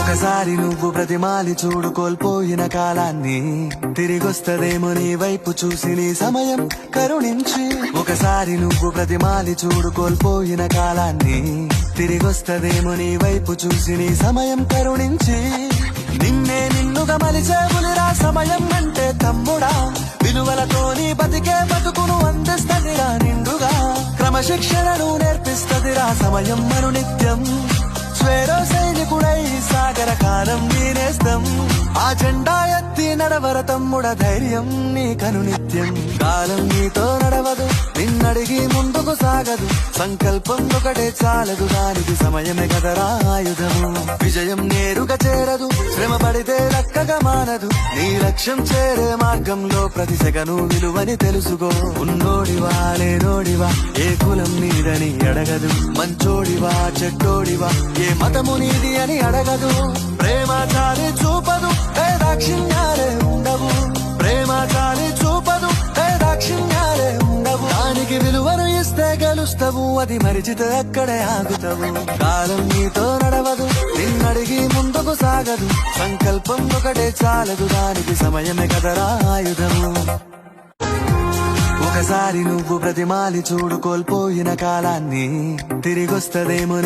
ఒకసారి నువ్వు ప్రతిమాలి చూడు కోల్పోయిన కాలాన్ని, తిరిగొస్తదేమో నీ వైపు చూసి నీ సమయం కరుణించి. ఒకసారి నువ్వు ప్రతిమాలి చూడు కోల్పోయిన కాలాన్ని, తిరిగొస్తదేమో నీ వైపు చూసి నీ సమయం కరుణించి. నిన్నే నిన్నుగా మలిచేవులిరా సమయం అంటే తమ్ముడా, విలువలతో నీ బతికే బతుకును అందిస్తదిరా నిండుగా. క్రమశిక్షణను నేర్పిస్తదిరా సమయం మను నిత్యం. స్వేరో సైనికుడై సాగర కాలం నేనేస్తం, ఆ జెండా ఎత్తి నడవర తమ్ముడ ధైర్యం నీకను నిత్యం. కాలం నీతో నడవదు, నిన్నడిగి ముందుకు సాగదు, సంకల్పం ఒకటే చాలదు, దానికి సమయమే కదరా ఆయుధము. విజయం నేరుగా చేరదు, శ్రమ పడితే దక్కగా మానదు, నీ లక్ష్యం చేరే మార్గంలో ప్రతి సెకను విలువని తెలుసుకో. ఉన్నోడివా లేనోడివా ఏ కులం నీదని అడగదు, మంచోడివా చెడ్డోడివా ఏ మతము నీది అని అడగదు. ప్రేమ చాలి చూపదు దాక్షిణ్యాలే ఉండవు, ప్రేమ చాలి చూపదు దాక్షిణ్యాలే ఉండవు. దానికి విలువను ఇస్తే గెలుస్తావు, అది మరిచితే అక్కడే ఆగుతావు. కాలం నీతో నడవదు, నిన్నడిగి ముందుకు సాగదు, సంకల్పం ఒకటే చాలదు, దానికి సమయమే కదరా ఆయుధము. ఒకసారి నువ్వు ప్రతిమాలి చూడు కోల్పోయిన కాలాన్ని, తిరిగొస్తదేమో